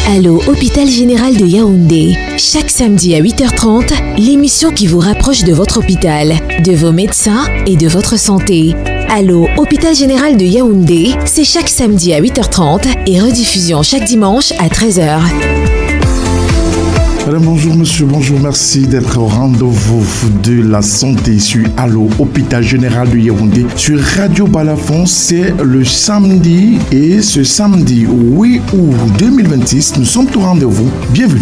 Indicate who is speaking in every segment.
Speaker 1: Allô, hôpital général de Yaoundé. Chaque samedi à 8h30, l'émission qui vous rapproche de votre hôpital, de vos médecins et de votre santé. Allô, hôpital général de Yaoundé, c'est chaque samedi à 8h30 et rediffusion chaque dimanche à 13h.
Speaker 2: Madame, bonjour monsieur, bonjour, merci d'être au rendez-vous de la santé sur Allô, hôpital général de Yaoundé. Sur Radio Balafon, c'est le samedi et ce samedi 8 août 2026, nous sommes au rendez-vous. Bienvenue.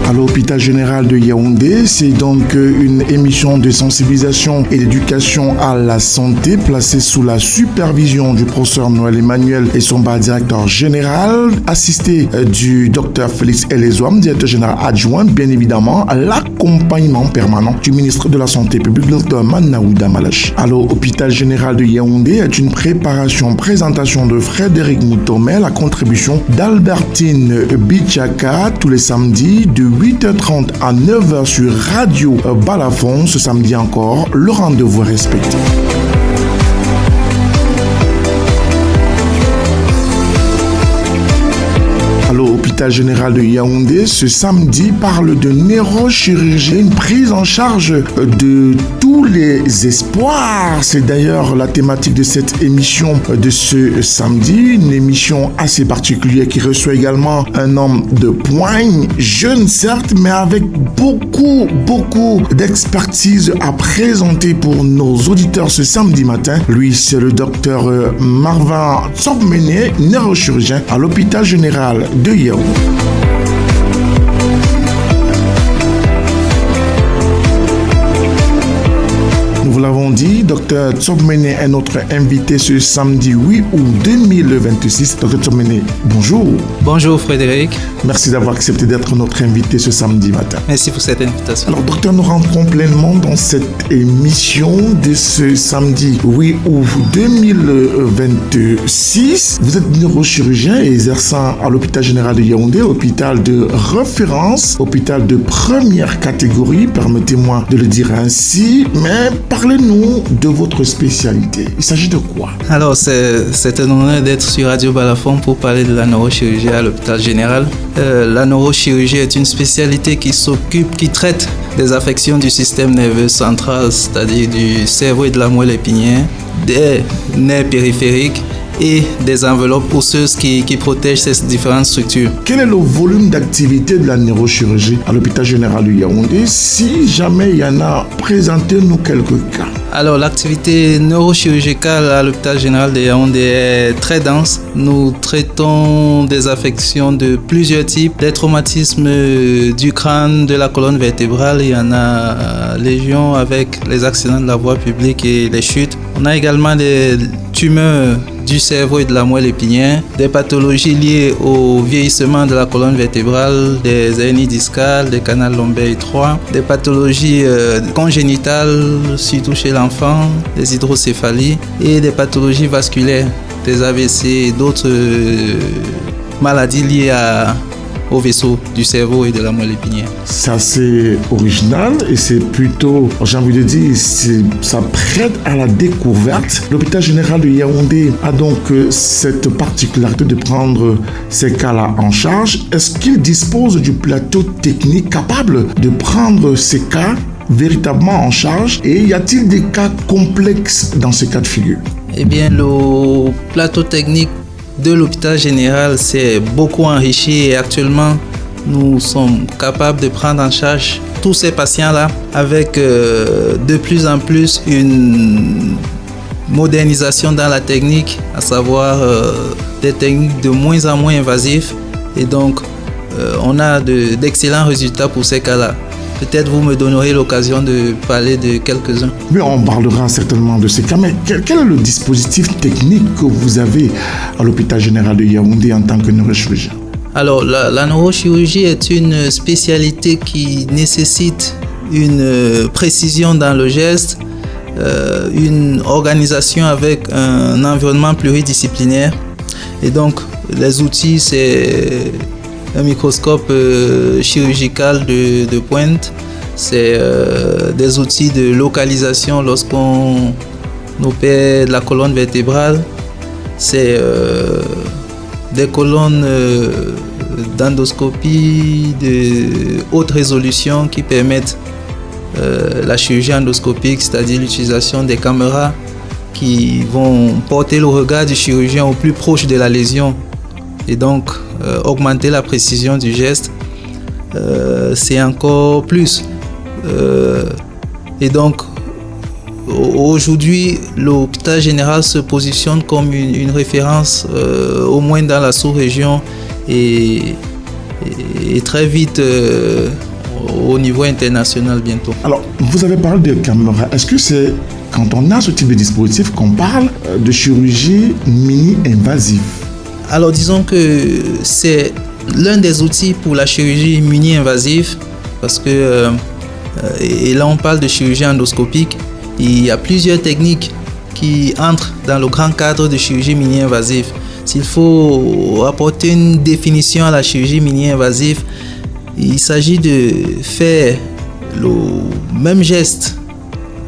Speaker 2: À l'hôpital général de Yaoundé, c'est donc une émission de sensibilisation et d'éducation à la santé placée sous la supervision du professeur Noël Emmanuel et son directeur général, assisté du docteur Félix Elezoam, directeur général adjoint, bien évidemment, à l'accompagnement permanent du ministre de la Santé publique, Dr Manaouda Malachi. À l'hôpital général de Yaoundé est une présentation de Frédéric Moutomé, la contribution d'Albertine Bichaka tous les samedis de 8h30 à 9h sur Radio Balafon. Ce samedi encore, le rendez-vous est respecté. L'hôpital général de Yaoundé, ce samedi, parle de neurochirurgie, une prise en charge de tous les espoirs. C'est d'ailleurs la thématique de cette émission de ce samedi, une émission assez particulière qui reçoit également un homme de poigne, jeune certes, mais avec beaucoup d'expertise à présenter pour nos auditeurs ce samedi matin. Lui, c'est le docteur Marvin Tsobmene, neurochirurgien à l'hôpital général de Yaoundé. Nous vous l'avons dit, Dr Tsobmene est notre invité ce samedi 8 août 2026. Dr Tsobmene, bonjour.
Speaker 3: Bonjour Frédéric.
Speaker 2: Merci d'avoir accepté d'être notre invité ce samedi matin.
Speaker 3: Merci pour cette invitation.
Speaker 2: Alors docteur, nous rentrons pleinement dans cette émission de ce samedi 8 août 2026. Vous êtes neurochirurgien et exerçant à l'hôpital général de Yaoundé, hôpital de référence, hôpital de première catégorie, permettez-moi de le dire ainsi, mais parlez-nous de votre spécialité. Il s'agit de quoi?
Speaker 3: Alors, c'est un honneur d'être sur Radio Balafon pour parler de la neurochirurgie à l'hôpital général. La neurochirurgie est une spécialité qui traite des affections du système nerveux central, c'est-à-dire du cerveau et de la moelle épinière, des nerfs périphériques et des enveloppes osseuses qui protègent ces différentes structures.
Speaker 2: Quel est le volume d'activité de la neurochirurgie à l'hôpital général de Yaoundé? Si jamais il y en a, présentez-nous quelques cas.
Speaker 3: Alors, l'activité neurochirurgicale à l'hôpital général de Yaoundé est très dense. Nous traitons des affections de plusieurs types, des traumatismes du crâne, de la colonne vertébrale. Il y en a légion avec les accidents de la voie publique et les chutes. On a également des tumeurs du cerveau et de la moelle épinière, des pathologies liées au vieillissement de la colonne vertébrale, des hernies discales, des canals lombaires étroits, des pathologies congénitales, surtout chez l'enfant, des hydrocéphalies et des pathologies vasculaires, des AVC et d'autres maladies liées au vaisseau du cerveau et de la moelle épinière.
Speaker 2: C'est assez original et c'est plutôt, j'ai envie de dire, ça prête à la découverte. L'hôpital général de Yaoundé a donc cette particularité de prendre ces cas-là en charge. Est-ce qu'il dispose du plateau technique capable de prendre ces cas véritablement en charge? Et y a-t-il des cas complexes dans ces cas de figure?
Speaker 3: Eh bien, le plateau technique de l'hôpital général s'est beaucoup enrichi et actuellement nous sommes capables de prendre en charge tous ces patients-là avec de plus en plus une modernisation dans la technique, à savoir des techniques de moins en moins invasives et donc on a d'excellents résultats pour ces cas-là. Peut-être vous me donnerez l'occasion de parler de quelques-uns.
Speaker 2: Oui, on parlera certainement de ces cas, mais quel est le dispositif technique que vous avez à l'hôpital général de Yaoundé en tant que neurochirurgien?
Speaker 3: Alors, la neurochirurgie est une spécialité qui nécessite une précision dans le geste, une organisation avec un environnement pluridisciplinaire. Et donc, les outils, c'est un microscope chirurgical de pointe. C'est des outils de localisation lorsqu'on opère la colonne vertébrale. c'est des colonnes d'endoscopie de haute résolution qui permettent la chirurgie endoscopique, c'est-à-dire l'utilisation des caméras qui vont porter le regard du chirurgien au plus proche de la lésion et donc augmenter la précision du geste. C'est encore plus. Et donc, aujourd'hui, l'hôpital général se positionne comme une référence, au moins dans la sous-région et très vite au niveau international bientôt.
Speaker 2: Alors, vous avez parlé de caméras. Est-ce que c'est quand on a ce type de dispositif qu'on parle de chirurgie mini-invasive?
Speaker 3: Alors, disons que c'est l'un des outils pour la chirurgie mini-invasive parce que, et là on parle de chirurgie endoscopique, il y a plusieurs techniques qui entrent dans le grand cadre de chirurgie mini-invasive. S'il faut apporter une définition à la chirurgie mini-invasive, il s'agit de faire le même geste,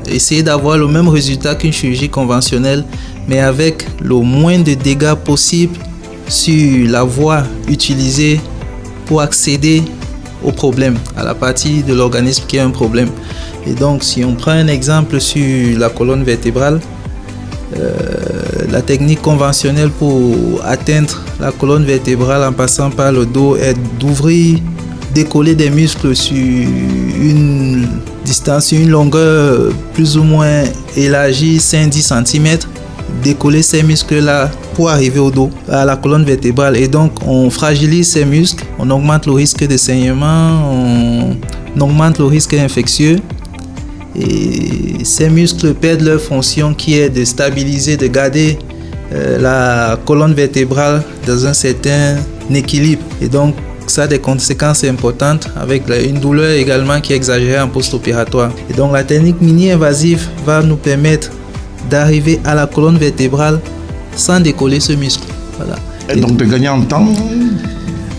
Speaker 3: essayer d'avoir le même résultat qu'une chirurgie conventionnelle, mais avec le moins de dégâts possible sur la voie utilisée pour accéder au problème, à la partie de l'organisme qui a un problème. Et donc, si on prend un exemple sur la colonne vertébrale, la technique conventionnelle pour atteindre la colonne vertébrale en passant par le dos est d'ouvrir, décoller des muscles sur une distance, une longueur plus ou moins élargie, 5-10 cm, décoller ces muscles-là pour arriver au dos, à la colonne vertébrale. Et donc, on fragilise ces muscles, on augmente le risque de saignement, on augmente le risque infectieux. Et ces muscles perdent leur fonction qui est de stabiliser, de garder la colonne vertébrale dans un certain équilibre. Et donc, ça a des conséquences importantes avec une douleur également qui est exagérée en post-opératoire. Et donc, la technique mini-invasive va nous permettre d'arriver à la colonne vertébrale sans décoller ce muscle. Voilà.
Speaker 2: Et donc de gagner en temps?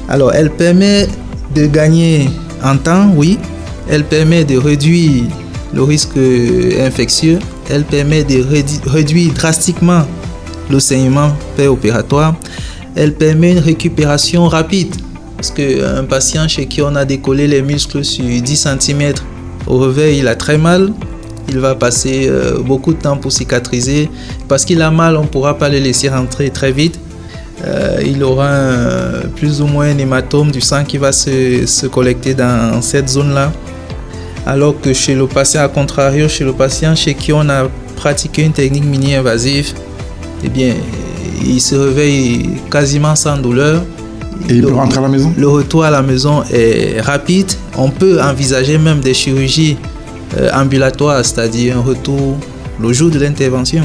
Speaker 3: Alors, elle permet de gagner en temps, oui. Elle permet de réduire le risque infectieux. Elle permet de réduire drastiquement le saignement préopératoire. Elle permet une récupération rapide. Parce qu'un patient chez qui on a décollé les muscles sur 10 cm au réveil, il a très mal. Il va passer beaucoup de temps pour cicatriser. Parce qu'il a mal, on ne pourra pas le laisser rentrer très vite. Il aura plus ou moins un hématome du sang qui va se collecter dans cette zone-là. Alors que chez le patient, à contrario, chez le patient chez qui on a pratiqué une technique mini-invasive, eh bien, il se réveille quasiment sans douleur.
Speaker 2: Et il peut rentrer à la maison? Le
Speaker 3: retour à la maison est rapide. On peut envisager même des chirurgies ambulatoires, c'est-à-dire un retour le jour de l'intervention.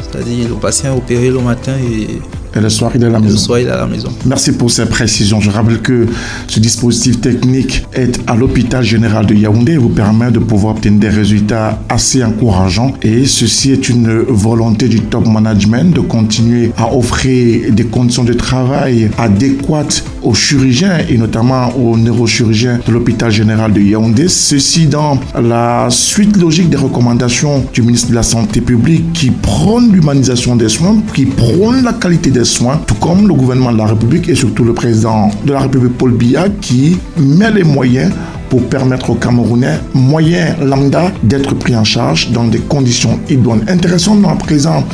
Speaker 3: C'est-à-dire le patient est opéré le matin et
Speaker 2: le soir, il est à la maison.
Speaker 3: Le soir, il est à la maison.
Speaker 2: Merci pour ces précisions. Je rappelle que ce dispositif technique est à l'hôpital général de Yaoundé et vous permet de pouvoir obtenir des résultats assez encourageants. Et ceci est une volonté du top management de continuer à offrir des conditions de travail adéquates aux chirurgiens et notamment aux neurochirurgiens de l'hôpital général de Yaoundé. Ceci dans la suite logique des recommandations du ministre de la Santé publique qui prône l'humanisation des soins, qui prône la qualité des soins, tout comme le gouvernement de la République et surtout le président de la République Paul Biya qui met les moyens pour permettre aux Camerounais, moyens lambda, d'être pris en charge dans des conditions idoines. Intéressant à présent,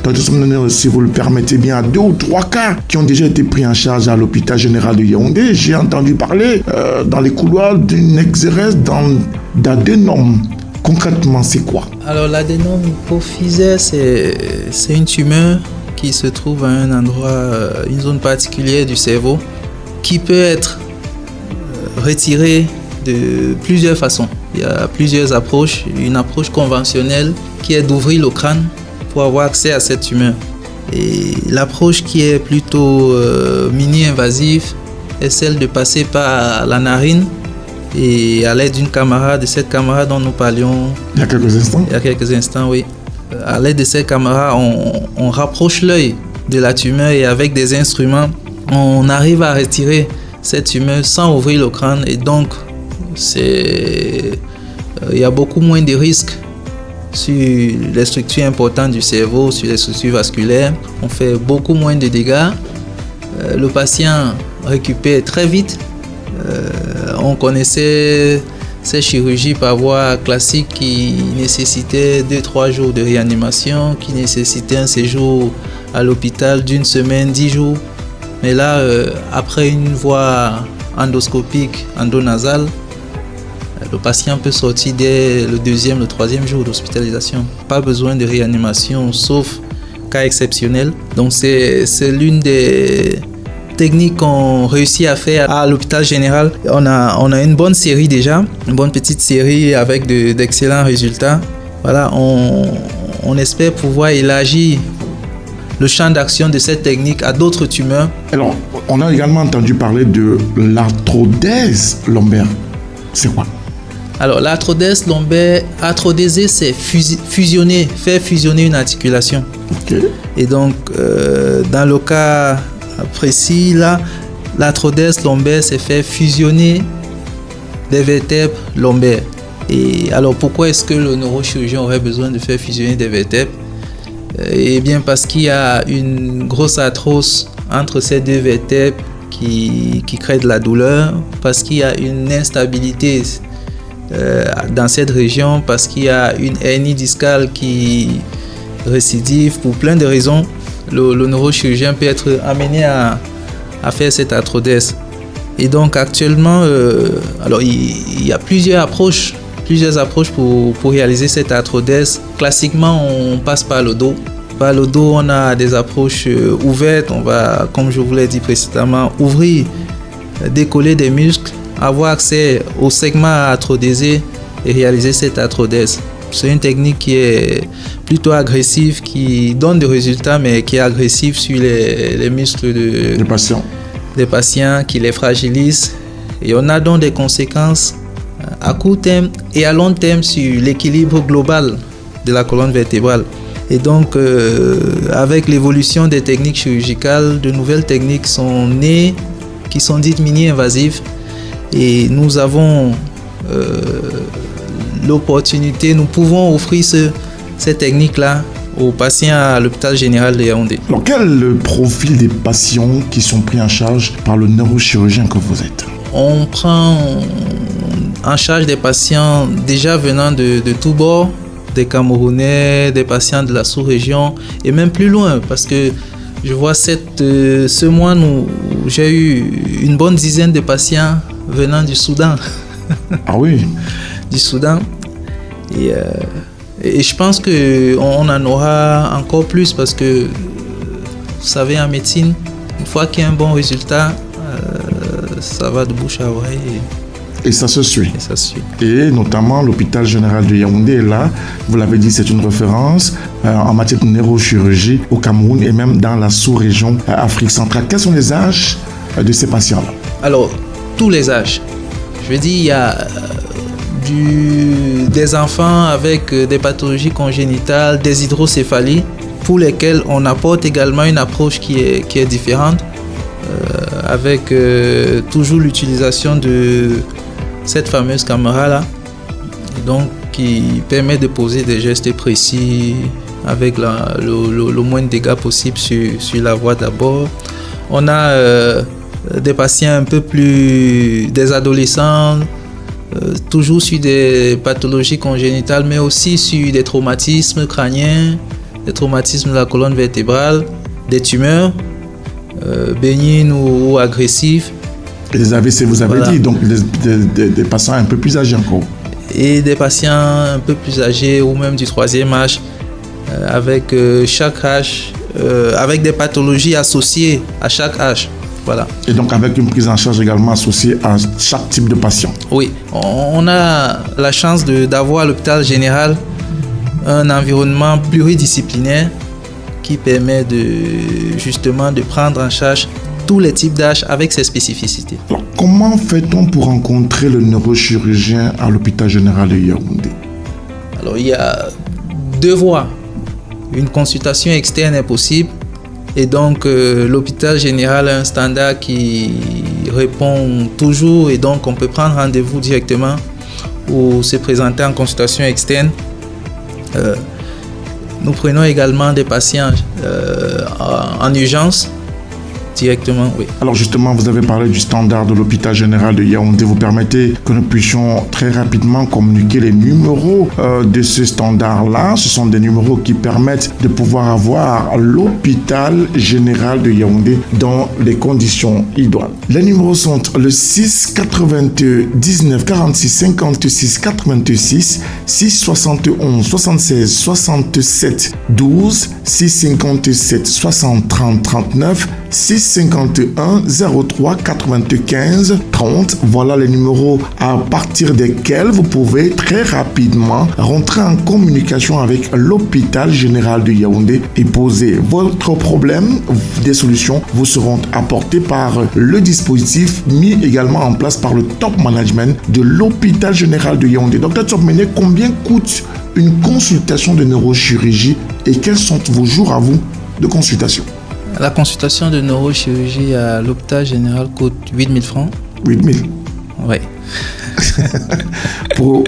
Speaker 2: si vous le permettez bien, à 2 ou 3 cas qui ont déjà été pris en charge à l'hôpital général de Yaoundé. J'ai entendu parler dans les couloirs d'une exérèse d'adénome. Concrètement, c'est quoi?
Speaker 3: Alors, l'adénome hypophysaire, c'est une tumeur qui se trouve à un endroit, une zone particulière du cerveau, qui peut être retirée de plusieurs façons. Il y a plusieurs approches. Une approche conventionnelle qui est d'ouvrir le crâne pour avoir accès à cette tumeur. Et l'approche qui est plutôt mini-invasive est celle de passer par la narine et à l'aide d'une caméra, de cette caméra dont nous parlions
Speaker 2: il y a
Speaker 3: quelques instants, oui. À l'aide de cette caméra, on rapproche l'œil de la tumeur et avec des instruments, on arrive à retirer cette tumeur sans ouvrir le crâne. Et donc, il y a beaucoup moins de risques sur les structures importantes du cerveau, sur les structures vasculaires. On fait beaucoup moins de dégâts. Le patient récupère très vite. On connaissait ces chirurgies par voie classique qui nécessitaient 2-3 jours de réanimation, qui nécessitaient un séjour à l'hôpital d'une semaine, 10 jours. Mais là, après une voie endoscopique, endonasale, le patient peut sortir dès le 2e, le 3e jour d'hospitalisation. Pas besoin de réanimation, sauf cas exceptionnel. Donc c'est l'une des techniques qu'on réussit à faire à l'hôpital général. On a une bonne série déjà, une bonne petite série avec d'excellents résultats. Voilà, on espère pouvoir élargir le champ d'action de cette technique à d'autres tumeurs.
Speaker 2: Alors, on a également entendu parler de l'arthrodèse lombaire. C'est quoi?
Speaker 3: Alors, l'arthrodèse lombaire, arthrodéser, c'est faire fusionner une articulation.
Speaker 2: Okay.
Speaker 3: Et donc, dans le cas précis, là, l'arthrodèse lombaire, c'est faire fusionner des vertèbres lombaires. Et alors, pourquoi est-ce que le neurochirurgien aurait besoin de faire fusionner des vertèbres? Eh bien, parce qu'il y a une grosse arthrose entre ces deux vertèbres qui crée de la douleur, parce qu'il y a une instabilité dans cette région, parce qu'il y a une hernie discale qui récidive. Pour plein de raisons, le neurochirurgien peut être amené à faire cette arthrodèse. Et donc actuellement, alors il y a plusieurs approches pour réaliser cette arthrodèse. Classiquement, on passe par le dos. Par le dos, on a des approches ouvertes. On va, comme je vous l'ai dit précédemment, ouvrir, décoller des muscles, avoir accès au segment arthrodésé et réaliser cette arthrodèse. C'est une technique qui est plutôt agressive, qui donne des résultats, mais qui est agressive sur les muscles des patients, qui les fragilise. Et on a donc des conséquences à court terme et à long terme sur l'équilibre global de la colonne vertébrale. Et donc, avec l'évolution des techniques chirurgicales, de nouvelles techniques sont nées, qui sont dites mini-invasives. Et nous avons l'opportunité, nous pouvons offrir ces techniques-là aux patients à l'hôpital général de Yaoundé.
Speaker 2: Alors, quel est le profil des patients qui sont pris en charge par le neurochirurgien que vous êtes?
Speaker 3: On prend en charge des patients déjà venant de tous bords, des Camerounais, des patients de la sous-région et même plus loin, parce que je vois ce mois, j'ai eu une bonne dizaine de patients venant du Soudan.
Speaker 2: Ah oui?
Speaker 3: Du Soudan. Et je pense qu'on en aura encore plus parce que, vous savez, en médecine, une fois qu'il y a un bon résultat, ça va de bouche à oreille.
Speaker 2: Et ça se suit.
Speaker 3: Et ça se suit.
Speaker 2: Et notamment l'hôpital général de Yaoundé est là. Vous l'avez dit, c'est une référence en matière de neurochirurgie au Cameroun et même dans la sous-région Afrique centrale. Quels sont les âges de ces patients-là?
Speaker 3: Alors, tous les âges. Je veux dire, il y a des enfants avec des pathologies congénitales, des hydrocéphalies, pour lesquels on apporte également une approche qui est différente, avec toujours l'utilisation de cette fameuse caméra-là, donc qui permet de poser des gestes précis avec le moins de dégâts possible sur la voie d'abord. On a des patients un peu plus, des adolescents, toujours sur des pathologies congénitales, mais aussi sur des traumatismes crâniens, des traumatismes de la colonne vertébrale, des tumeurs bénignes ou agressives.
Speaker 2: Les AVC, vous avez dit, donc des patients un peu plus âgés encore.
Speaker 3: Et des patients un peu plus âgés ou même du 3e âge, avec chaque âge, avec des pathologies associées à chaque âge. Voilà. Et
Speaker 2: donc avec une prise en charge également associée à chaque type de patient.
Speaker 3: Oui, on a la chance d'avoir à l'hôpital général un environnement pluridisciplinaire qui permet justement de prendre en charge tous les types d'âge avec ses spécificités.
Speaker 2: Alors, comment fait-on pour rencontrer le neurochirurgien à l'hôpital général de Yaoundé?
Speaker 3: Alors, il y a 2 voies. Une consultation externe est possible. Et donc, l'hôpital général a un standard qui répond toujours. Et donc, on peut prendre rendez-vous directement ou se présenter en consultation externe. Nous prenons également des patients en urgence directement, oui.
Speaker 2: Alors justement, vous avez parlé du standard de l'hôpital général de Yaoundé. Vous permettez que nous puissions très rapidement communiquer les numéros de ce standard-là. Ce sont des numéros qui permettent de pouvoir avoir l'hôpital général de Yaoundé dans les conditions idoines. Les numéros sont le 6 99 46 56 86 6 71 76 67 12 6 57 60 30 39 6 51 03 95 30. Voilà les numéros à partir desquels vous pouvez très rapidement rentrer en communication avec l'hôpital général de Yaoundé et poser votre problème. Des solutions vous seront apportées par le dispositif mis également en place par le top management de l'hôpital général de Yaoundé. Docteur Tsobmene, combien coûte une consultation de neurochirurgie et quels sont vos jours à vous de consultation?
Speaker 3: La consultation de neurochirurgie à l'hôpital général coûte 8 000 francs.
Speaker 2: 8 000?
Speaker 3: Oui.
Speaker 2: pour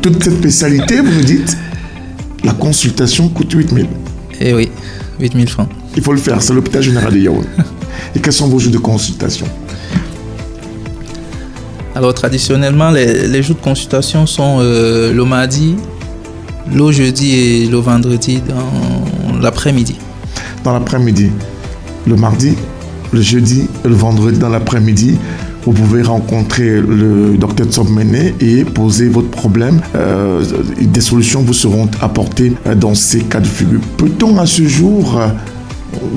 Speaker 2: toute cette spécialité, vous me dites, la consultation coûte 8 000.
Speaker 3: Eh oui, 8 000 francs.
Speaker 2: Il faut le faire, c'est l'hôpital général de Yaoundé. Et quels sont vos jours de consultation?
Speaker 3: Alors traditionnellement, les jours de consultation sont le mardi, le jeudi et le vendredi dans l'après-midi.
Speaker 2: Dans l'après-midi, le mardi, le jeudi et le vendredi dans l'après-midi, vous pouvez rencontrer le docteur Tsobmene et poser votre problème. Des solutions vous seront apportées dans ces cas de figure. Peut-on à ce jour,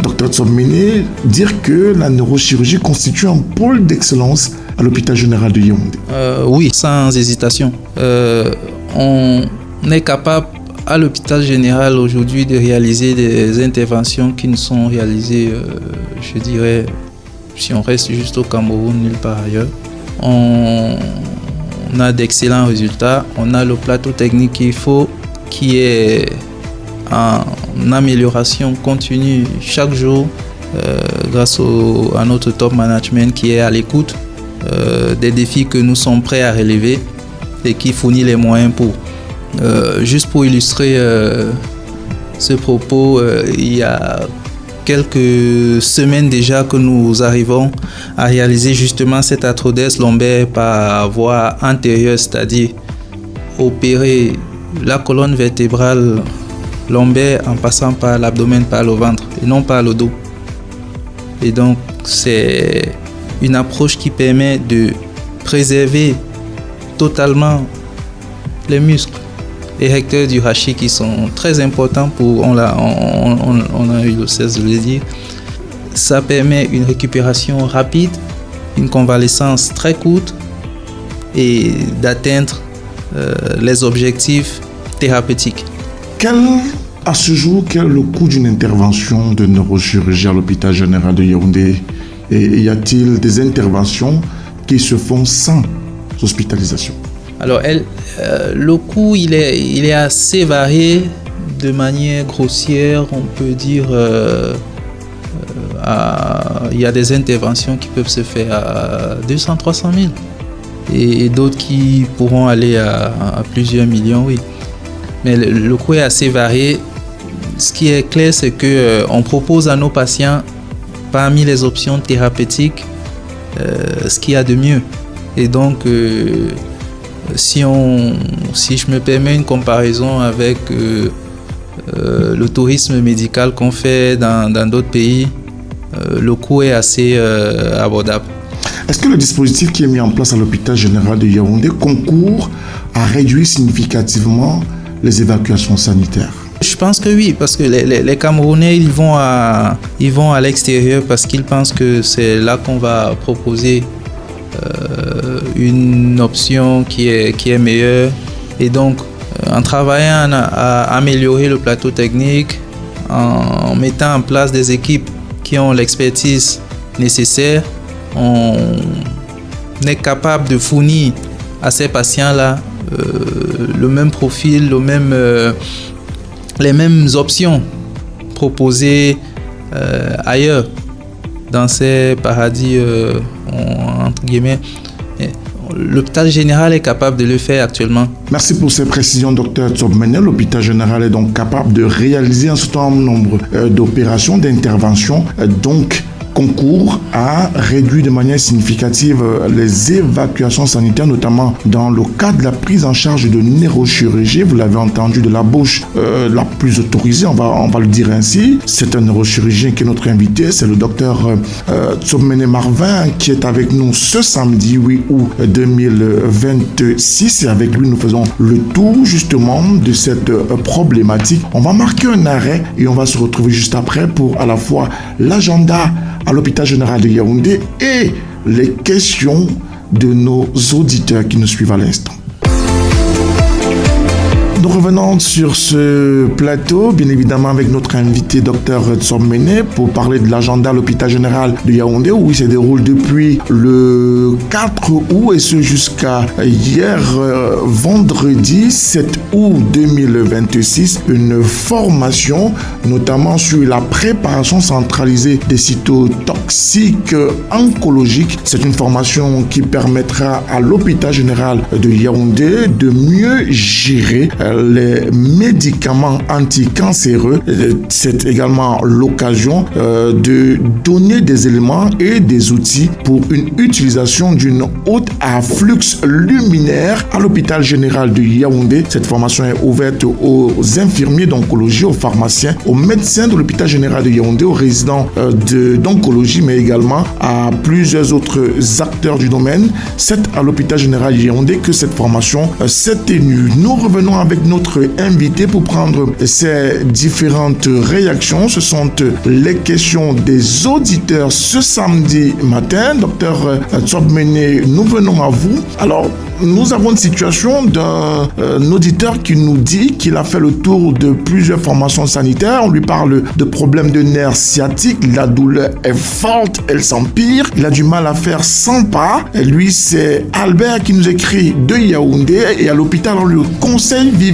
Speaker 2: docteur Tsobmene, dire que la neurochirurgie constitue un pôle d'excellence à l'hôpital général de Yaoundé?
Speaker 3: Oui, sans hésitation. On est capable à l'hôpital général aujourd'hui de réaliser des interventions qui ne sont réalisées, je dirais, si on reste juste au Cameroun, nulle part ailleurs. On a d'excellents résultats. On a le plateau technique qu'il faut, qui est en amélioration continue chaque jour grâce à notre top management qui est à l'écoute des défis que nous sommes prêts à relever et qui fournit les moyens pour. Juste pour illustrer ce propos, il y a quelques semaines déjà que nous arrivons à réaliser justement cette arthrodèse lombaire par voie antérieure, c'est-à-dire opérer la colonne vertébrale lombaire en passant par l'abdomen, par le ventre et non par le dos. Et donc c'est une approche qui permet de préserver totalement les muscles érecteurs du rachis qui sont très importants pour, on a eu le cesse de le dire. Ça permet une récupération rapide, une convalescence très courte et d'atteindre les objectifs thérapeutiques.
Speaker 2: À ce jour, quel est le coût d'une intervention de neurochirurgie à l'hôpital général de Yaoundé? Et y a-t-il des interventions qui se font sans hospitalisation?
Speaker 3: Alors, le coût, il est assez varié de manière grossière. On peut dire il y a des interventions qui peuvent se faire à 200-300 000 et d'autres qui pourront aller à plusieurs millions, oui. Mais le coût est assez varié. Ce qui est clair, c'est qu'on propose à nos patients, parmi les options thérapeutiques, ce qu'il y a de mieux. Et donc, si je me permets une comparaison avec le tourisme médical qu'on fait dans d'autres pays, le coût est assez abordable.
Speaker 2: Est-ce que le dispositif qui est mis en place à l'hôpital général de Yaoundé concourt à réduire significativement les évacuations sanitaires?
Speaker 3: Je pense que oui, parce que les Camerounais, ils vont à l'extérieur parce qu'ils pensent que c'est là qu'on va proposer une option qui est meilleure. Et donc, en travaillant à améliorer le plateau technique, en mettant en place des équipes qui ont l'expertise nécessaire, on est capable de fournir à ces patients-là le même profil, les mêmes options proposées ailleurs dans ces paradis entre guillemets. l'hôpital général est capable de le faire actuellement.
Speaker 2: Merci pour ces précisions, Dr Tsobmene. L'hôpital général est donc capable de réaliser un certain nombre d'opérations, d'interventions, donc concourt à réduire de manière significative les évacuations sanitaires, notamment dans le cas de la prise en charge de neurochirurgie. Vous l'avez entendu, de la bouche la plus autorisée, on va le dire ainsi. C'est un neurochirurgien qui est notre invité, c'est le docteur Tsobmene Marvin qui est avec nous ce samedi 8 août 2026 et avec lui nous faisons le tour justement de cette problématique. On va marquer un arrêt et on va se retrouver juste après pour à la fois l'agenda à l'hôpital général de Yaoundé et les questions de nos auditeurs qui nous suivent à l'instant. Nous revenons sur ce plateau, bien évidemment avec notre invité Dr Tsobmene pour parler de l'agenda à l'hôpital général de Yaoundé où il se déroule depuis le 4 août et ce jusqu'à hier vendredi 7 août 2026, une formation notamment sur la préparation centralisée des cytotoxiques oncologiques. C'est une formation qui permettra à l'hôpital général de Yaoundé de mieux gérer les médicaments anticancéreux. C'est également l'occasion de donner des éléments et des outils pour une utilisation d'une haute afflux luminaire à l'hôpital général de Yaoundé. Cette formation est ouverte aux infirmiers d'oncologie, aux pharmaciens, aux médecins de l'hôpital général de Yaoundé, aux résidents d'oncologie, mais également à plusieurs autres acteurs du domaine. C'est à l'hôpital général de Yaoundé que cette formation s'est tenue. Nous revenons avec notre invité pour prendre ces différentes réactions. Ce sont les questions des auditeurs ce samedi matin. Docteur Tsobmene, nous venons à vous. Alors, nous avons une situation d'un auditeur qui nous dit qu'il a fait le tour de plusieurs formations sanitaires. On lui parle de problèmes de nerfs sciatiques. La douleur est forte, elle s'empire. Il a du mal à faire 100 pas. Et lui, c'est Albert qui nous écrit de Yaoundé. Et à l'hôpital, on lui conseille vivement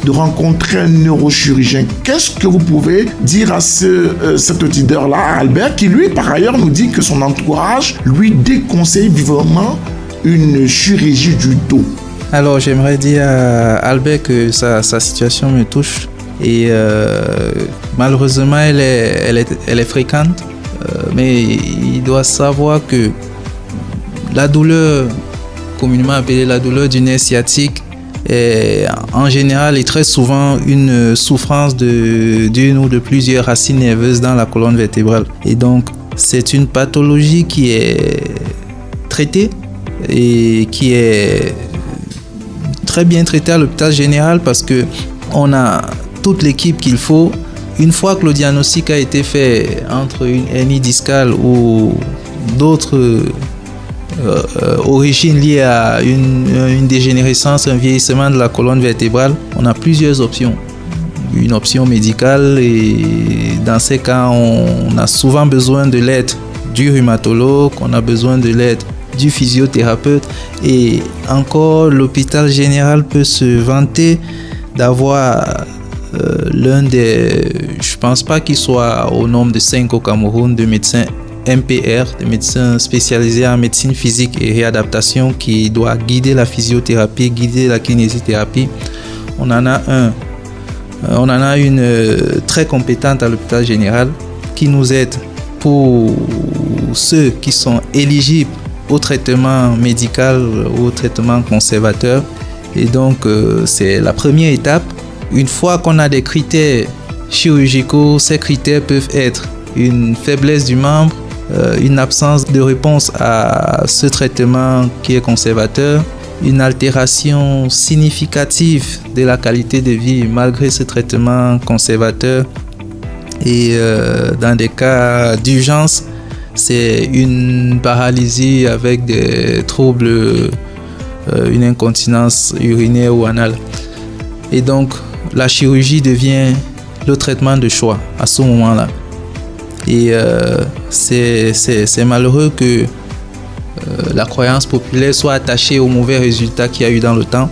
Speaker 2: de rencontrer un neurochirurgien. Qu'est-ce que vous pouvez dire à cet auditeur-là, Albert, qui lui, par ailleurs, nous dit que son entourage lui déconseille vivement une chirurgie du dos?
Speaker 3: Alors, j'aimerais dire à Albert que sa situation me touche et malheureusement, elle est fréquente, mais il doit savoir que la douleur, communément appelée la douleur du nerf sciatique, est en général et très souvent une souffrance d'une ou de plusieurs racines nerveuses dans la colonne vertébrale. Et donc, c'est une pathologie qui est traitée et qui est très bien traitée à l'hôpital général parce que on a toute l'équipe qu'il faut. Une fois que le diagnostic a été fait entre une hernie discale ou d'autres origines liées à une dégénérescence, un vieillissement de la colonne vertébrale, on a plusieurs options. Une option médicale et dans ces cas, on a souvent besoin de l'aide du rhumatologue, on a besoin de l'aide du physiothérapeute et encore l'hôpital général peut se vanter d'avoir l'un des, je pense pas qu'il soit au nombre de 5 au Cameroun de médecins MPR, des médecins spécialisés en médecine physique et réadaptation qui doit guider la physiothérapie, guider la kinésithérapie. On en a une très compétente à l'hôpital général qui nous aide pour ceux qui sont éligibles au traitement médical, au traitement conservateur. Et donc, c'est la première étape. Une fois qu'on a des critères chirurgicaux, ces critères peuvent être une faiblesse du membre, une absence de réponse à ce traitement qui est conservateur, une altération significative de la qualité de vie malgré ce traitement conservateur et dans des cas d'urgence, c'est une paralysie avec des troubles, une incontinence urinaire ou anale. Et donc, la chirurgie devient le traitement de choix à ce moment-là. Et c'est malheureux que la croyance populaire soit attachée aux mauvais résultats qu'il y a eu dans le temps.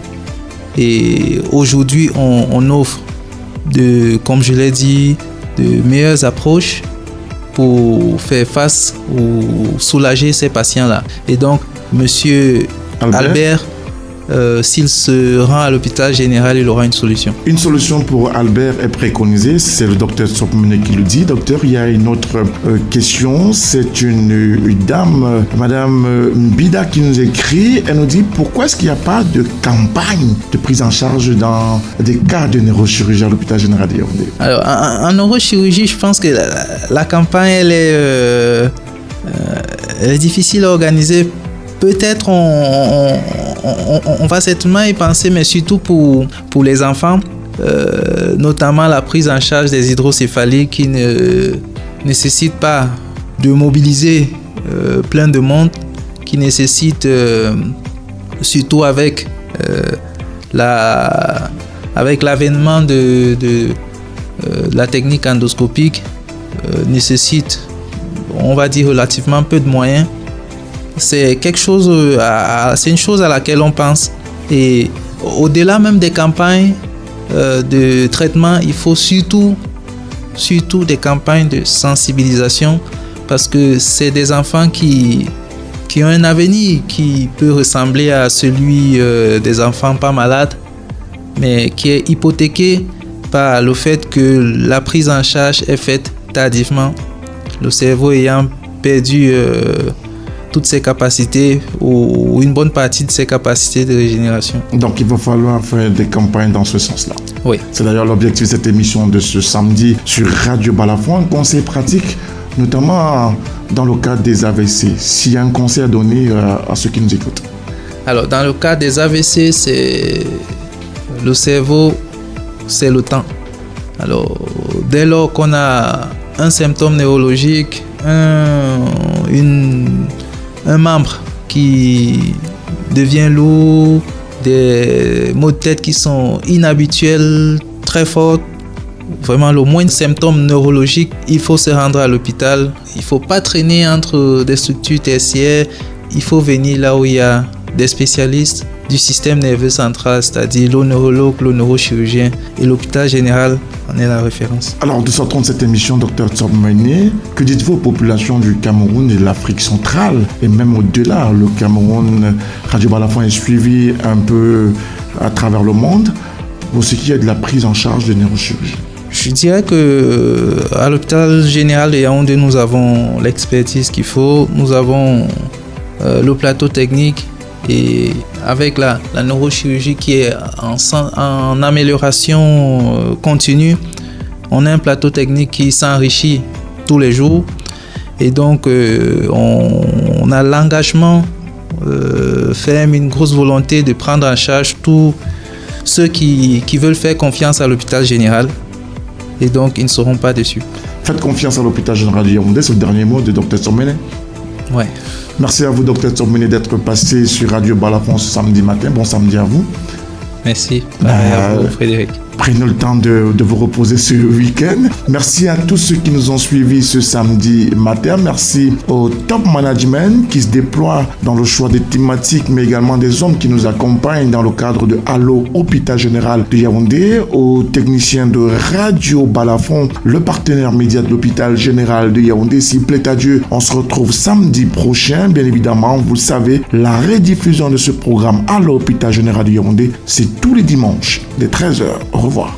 Speaker 3: Et aujourd'hui, on offre, comme je l'ai dit, de meilleures approches pour faire face ou soulager ces patients-là. Et donc, monsieur Albert, s'il se rend à l'hôpital général, il aura une solution.
Speaker 2: Une solution pour Albert est préconisée, c'est le docteur Tsopmene qui le dit. Docteur, il y a une autre question, c'est une dame, Madame Mbida, qui nous écrit. Elle nous dit pourquoi est-ce qu'il n'y a pas de campagne de prise en charge dans des cas de neurochirurgie à l'hôpital général de Yaoundé?
Speaker 3: Alors, en neurochirurgie, je pense que la campagne, elle est difficile à organiser. Peut-être on va certainement y penser, mais surtout pour les enfants, notamment la prise en charge des hydrocéphalies qui ne nécessite pas de mobiliser plein de monde, qui nécessite surtout avec l'avènement de la technique endoscopique, nécessite, on va dire, relativement peu de moyens. C'est quelque chose, c'est une chose à laquelle on pense. Et au-delà même des campagnes de traitement, il faut surtout des campagnes de sensibilisation, parce que c'est des enfants qui ont un avenir qui peut ressembler à celui des enfants pas malades, mais qui est hypothéqué par le fait que la prise en charge est faite tardivement, le cerveau ayant perdu toutes ses capacités ou une bonne partie de ses capacités de régénération.
Speaker 2: Donc il va falloir faire des campagnes dans ce sens-là.
Speaker 3: Oui.
Speaker 2: C'est d'ailleurs l'objectif de cette émission de ce samedi sur Radio Balafon, un conseil pratique, notamment dans le cadre des AVC. S'il y a un conseil à donner à ceux qui nous écoutent.
Speaker 3: Alors dans le cas des AVC, c'est le cerveau, c'est le temps. Alors dès lors qu'on a un symptôme neurologique, un membre qui devient lourd, des maux de tête qui sont inhabituels, très forts, vraiment le moindre symptôme neurologique, il faut se rendre à l'hôpital. Il ne faut pas traîner entre des structures tertiaires, il faut venir là où il y a des spécialistes du système nerveux central, c'est-à-dire le neurologue, le neurochirurgien, et l'hôpital général en est la référence.
Speaker 2: Alors, de sortant de cette émission, Dr Tsopmene, que dites-vous aux populations du Cameroun et de l'Afrique centrale, et même au-delà? Le Cameroun, Radio Balafon est suivi un peu à travers le monde pour ce qui est de la prise en charge de neurochirurgie.
Speaker 3: Je dirais que à l'hôpital général de Yaoundé, nous avons l'expertise qu'il faut, nous avons le plateau technique, et avec la neurochirurgie qui est en amélioration continue, on a un plateau technique qui s'enrichit tous les jours, et donc on a l'engagement ferme, une grosse volonté de prendre en charge tous ceux qui veulent faire confiance à l'hôpital général, et donc ils ne seront pas déçus.
Speaker 2: Faites confiance à l'hôpital général de Yaoundé, c'est le dernier mot de Dr Tsopmene.
Speaker 3: Ouais.
Speaker 2: Merci à vous, Dr Tsopmene, d'être passé sur Radio Balafon ce samedi matin. Bon samedi à vous.
Speaker 3: Merci. À vous, Frédéric.
Speaker 2: Prenez le temps de vous reposer ce week-end. Merci à tous ceux qui nous ont suivis ce samedi matin. Merci au top management qui se déploie dans le choix des thématiques, mais également des hommes qui nous accompagnent dans le cadre de Allo Hôpital Général de Yaoundé, aux techniciens de Radio Balafon, le partenaire média de l'Hôpital Général de Yaoundé. S'il plaît à Dieu, on se retrouve samedi prochain. Bien évidemment, vous le savez, la rediffusion de ce programme Allo Hôpital Général de Yaoundé, c'est tous les dimanches dès 13h. Au revoir.